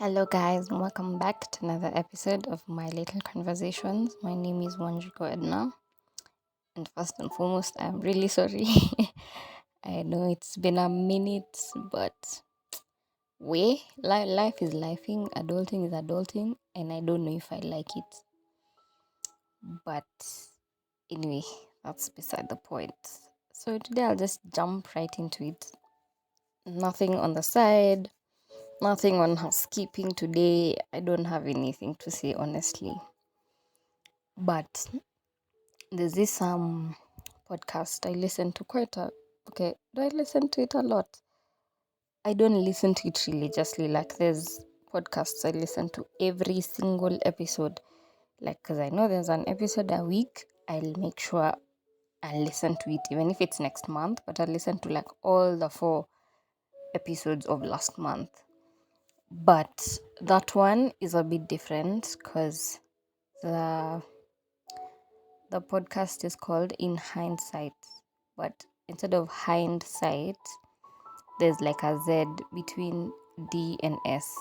Hello, guys, and welcome back to another episode of My Little Conversations. My name is Wanjiko Edna, and first and foremost, I'm really sorry. I know it's been a minute, but life is lifing, adulting is adulting, and I don't know if I like it. But anyway, that's beside the point. So today I'll just jump right into it. Nothing on the side, nothing on housekeeping today. I don't have anything to say, honestly. But there's this podcast I listen to quite a okay. Do I listen to it a lot? I don't listen to it religiously. Like there's podcasts I listen to every single episode. Like because I know there's an episode a week. I'll make sure I listen to it, even if it's next month. But I listen to like all the 4 episodes of last month. But that one is a bit different because the the podcast is called In Hindsight, but instead of hindsight, there's like a Z between D and S.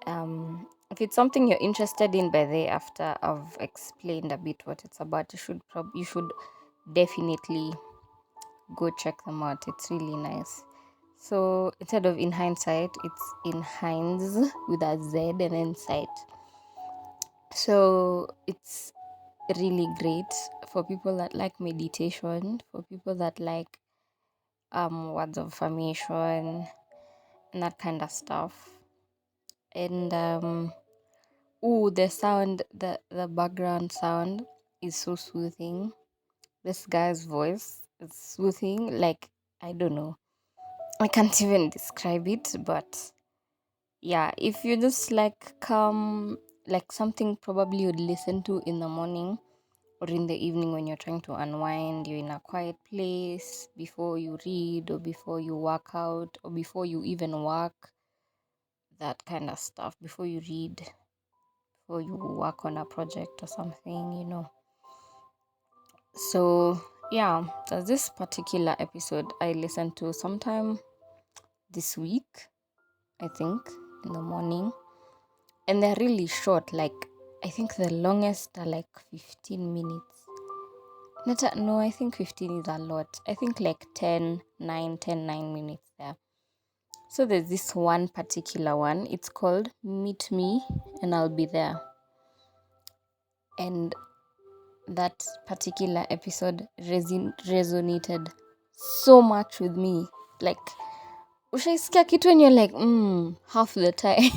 If it's something you're interested in, by the after I've explained a bit what it's about, you should definitely go check them out. It's really nice. So instead of In Hindsight, it's In Hinds with a Z and then sight. So it's really great for people that like meditation, for people that like words of affirmation and that kind of stuff. And the background sound is so soothing. This guy's voice is soothing, like I don't know. I can't even describe it, but yeah, if you just like come like something probably you'd listen to in the morning or in the evening when you're trying to unwind, you're in a quiet place before you read or before you work out or before you even work, that kind of stuff, before you read, before you work on a project or something. So, yeah, there's this particular episode I listened to sometime this week, I think, in the morning. And they're really short, like, I think the longest are like 15 minutes. No, I think 15 is a lot. I think like 10, 9 minutes there. So there's this one particular one. It's called Meet Me and I'll Be There. And that particular episode resonated so much with me. Like, ushaisikia kitu and you're like, half the time.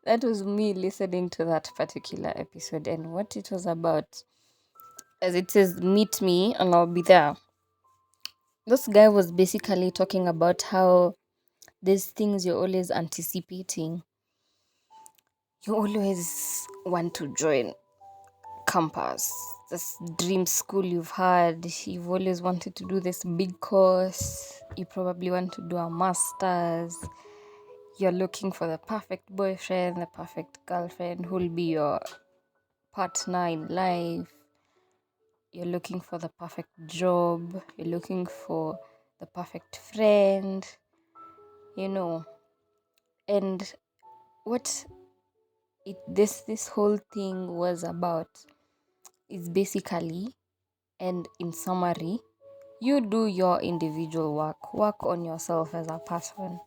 That was me listening to that particular episode and what it was about. As it says, meet me and I'll be there. This guy was basically talking about how there's things you're always anticipating. You always want to join campus, this dream school you've had. You've always wanted to do this big course. You probably want to do a master's. You're looking for the perfect boyfriend, the perfect girlfriend who'll be your partner in life. You're looking for the perfect job. You're looking for the perfect friend, and what this whole thing was about is basically, and in summary, you do your individual work on yourself as a person,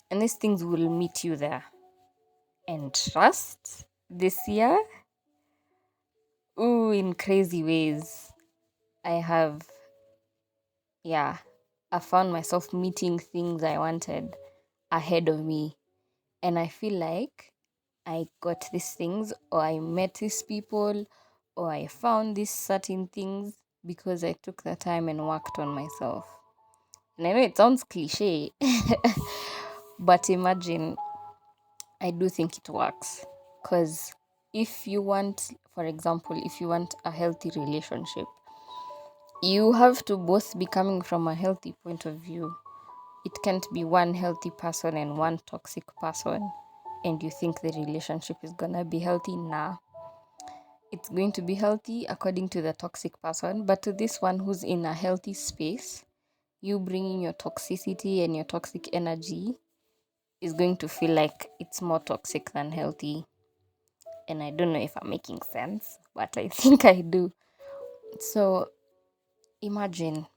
and these things will meet you there. And trust, this year, in crazy ways, I have, yeah, I found myself meeting things I wanted ahead of me, and I feel like I got these things, or I met these people, or I found these certain things because I took the time and worked on myself. And I know it sounds cliche, but imagine, I do think it works. Because if you want, for example, if you want a healthy relationship, you have to both be coming from a healthy point of view. It can't be one healthy person and one toxic person, and you think the relationship is gonna be healthy. Nah, it's going to be healthy according to the toxic person, but to this one who's in a healthy space, you bringing your toxicity and your toxic energy is going to feel like it's more toxic than healthy. And I don't know if I'm making sense, but I think I do. So imagine,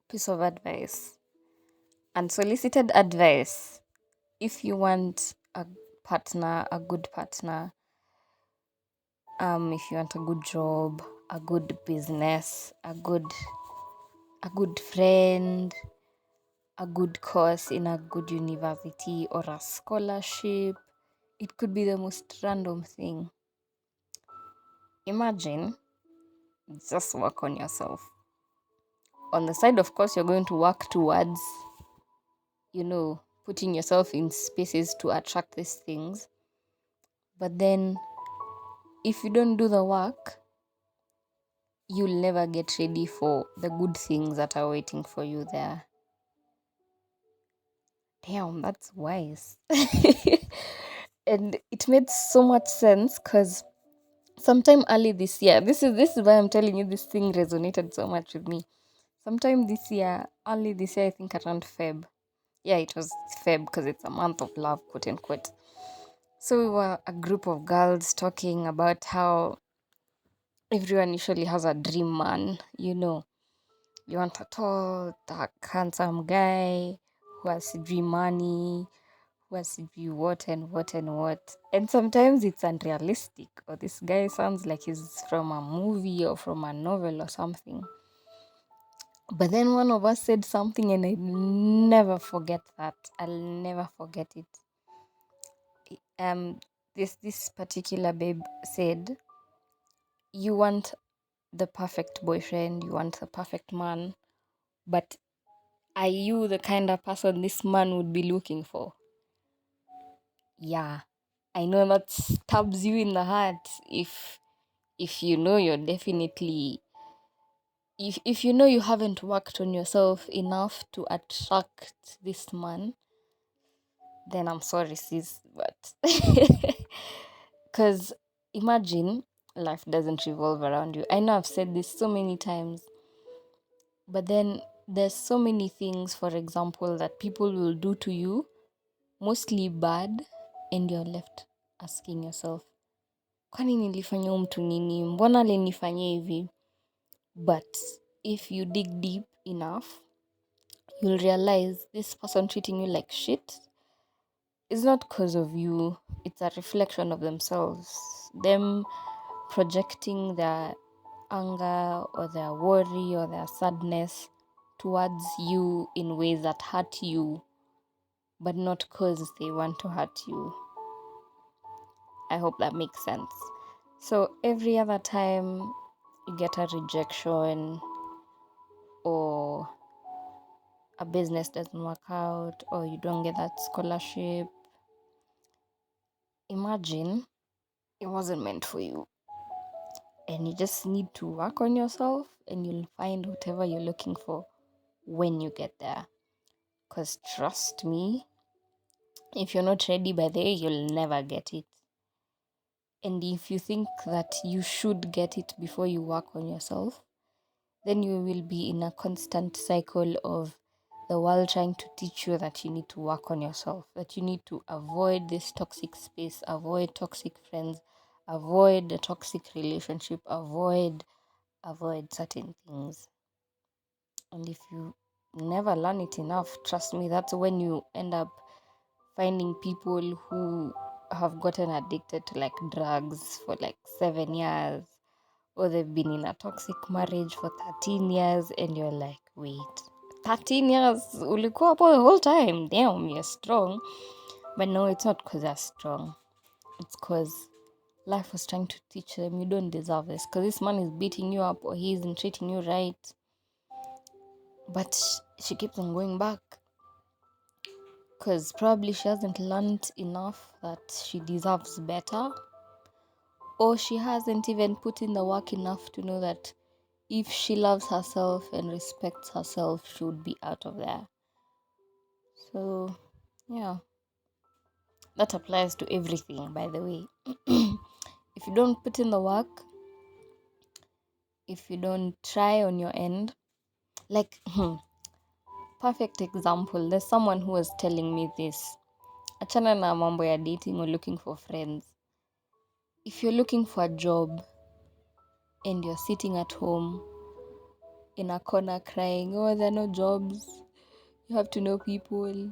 piece of advice, unsolicited advice. If you want a partner, a good partner, if you want a good job, a good business, a good friend, a good course in a good university or a scholarship, it could be the most random thing. Imagine, just work on yourself. On the side, of course, you're going to work towards, putting yourself in spaces to attract these things. But then, if you don't do the work, you'll never get ready for the good things that are waiting for you there. Damn, that's wise. And it made so much sense because sometime early this year, this is why I'm telling you this thing resonated so much with me. Sometime this year, early this year, I think around Feb. Yeah, it was Feb because it's a month of love, quote unquote. So we were a group of girls talking about how everyone usually has a dream man, You want a tall, dark, handsome guy who has dream money, who has dream what and what and what. And sometimes it's unrealistic, or this guy sounds like he's from a movie or from a novel or something. But then one of us said something, and I never forget that. I'll never forget it. This particular babe said, "You want the perfect boyfriend, you want the perfect man, but are you the kind of person this man would be looking for?" Yeah, I know that stabs you in the heart if you know you're definitely if you know you haven't worked on yourself enough to attract this man, then I'm sorry, sis, but because imagine life doesn't revolve around you. I know I've said this so many times, but then there's so many things, for example, that people will do to you, mostly bad, and you're left asking yourself, kwani nilifanya huyu mtu nini? Mbona alinifanyia hivi? But if you dig deep enough, you'll realize this person treating you like shit is not because of you. It's a reflection of themselves. Them projecting their anger or their worry or their sadness towards you in ways that hurt you, but not because they want to hurt you. I hope that makes sense. So every other time you get a rejection or a business doesn't work out or you don't get that scholarship, imagine it wasn't meant for you. And you just need to work on yourself and you'll find whatever you're looking for when you get there. Because trust me, if you're not ready by the way, you'll never get it. And if you think that you should get it before you work on yourself, then you will be in a constant cycle of the world trying to teach you that you need to work on yourself, that you need to avoid this toxic space, avoid toxic friends, avoid the toxic relationship, avoid certain things. And if you never learn it enough, trust me, that's when you end up finding people who have gotten addicted to like drugs for like 7 years, or they've been in a toxic marriage for 13 years, and you're like, wait, 13 years? Ulikuwa hapo the whole time? Damn, you're strong. But no, it's not because they're strong. It's because life was trying to teach them you don't deserve this, because this man is beating you up or he isn't treating you right. But she keeps on going back because probably she hasn't learned enough that she deserves better, or she hasn't even put in the work enough to know that if she loves herself and respects herself, she would be out of there. So, yeah, that applies to everything, by the way. If you don't put in the work, if you don't try on your end, like, Perfect example. There's someone who was telling me this. Achana na mambo ya dating or looking for friends. If you're looking for a job and you're sitting at home in a corner crying, oh, there are no jobs, you have to know people.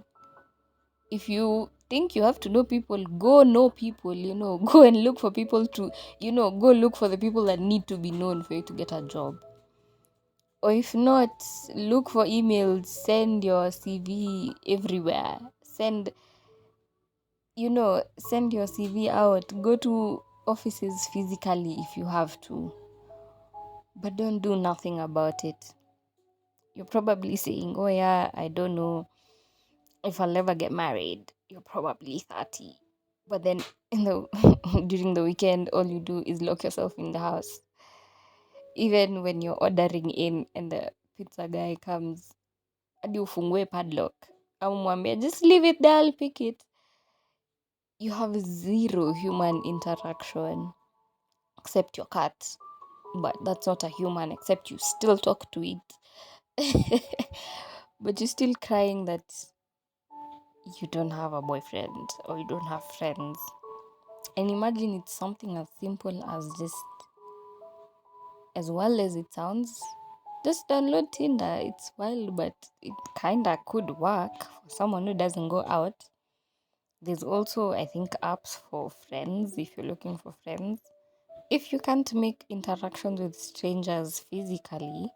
If you think you have to know people, go know people, go and look for people to, go look for the people that need to be known for you to get a job. Or if not, look for emails, send your CV everywhere. Send your CV out. Go to offices physically if you have to. But don't do nothing about it. You're probably saying, oh yeah, I don't know if I'll ever get married. You're probably 30. But then during the weekend, all you do is lock yourself in the house. Even when you're ordering in and the pizza guy comes, hadi ufungue padlock. Au mwambie, just leave it there, I'll pick it. You have zero human interaction except your cat. But that's not a human, except you still talk to it. But you're still crying that you don't have a boyfriend or you don't have friends. And imagine it's something as simple as just, as well as it sounds, just download Tinder. It's wild, but it kinda could work for someone who doesn't go out. There's also, I think, apps for friends if you're looking for friends. If you can't make interactions with strangers physically,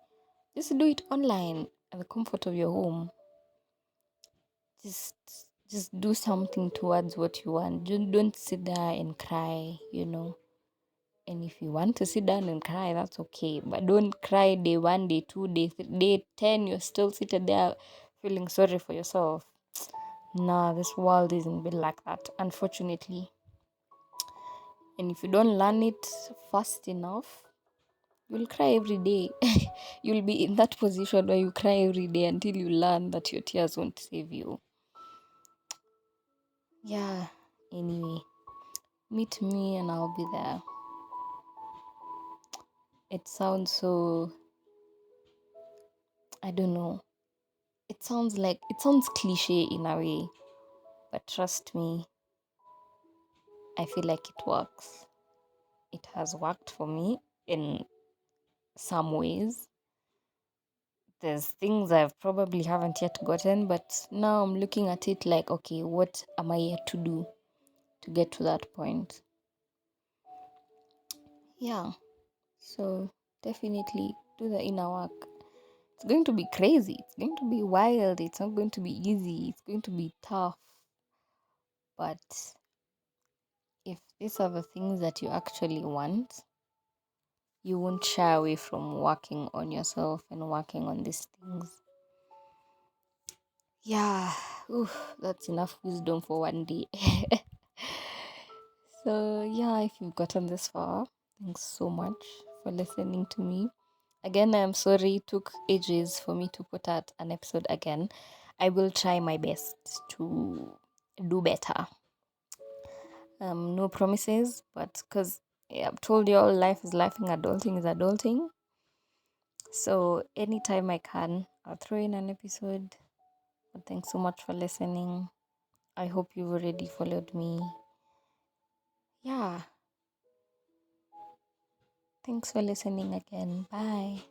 just do it online at the comfort of your home. Just just do something towards what you want. Don't sit there and cry. And if you want to sit down and cry, that's okay. But don't cry day 1, day 2, day 10, you're still seated there feeling sorry for yourself. Nah, this world isn't built like that, unfortunately. And if you don't learn it fast enough, you'll cry every day. You'll be in that position where you cry every day until you learn that your tears won't save you. Yeah, anyway, meet me and I'll be there. It sounds so, I don't know. It sounds cliche in a way, but trust me, I feel like it works. It has worked for me in some ways. There's things I've probably haven't yet gotten, but now I'm looking at it like, okay, what am I yet to do to get to that point? Yeah, so definitely do the inner work. It's going to be crazy, it's going to be wild, it's not going to be easy, it's going to be tough. But if these are the things that you actually want, you won't shy away from working on yourself and working on these things. Yeah, that's enough wisdom for one day. So, yeah, if you've gotten this far, thanks so much for listening to me. Again, I'm sorry it took ages for me to put out an episode again. I will try my best to do better. No promises, but because I've told you all, life is life and adulting is adulting. So anytime I can, I'll throw in an episode. But thanks so much for listening. I hope you've already followed me. Yeah. Thanks for listening again. Bye.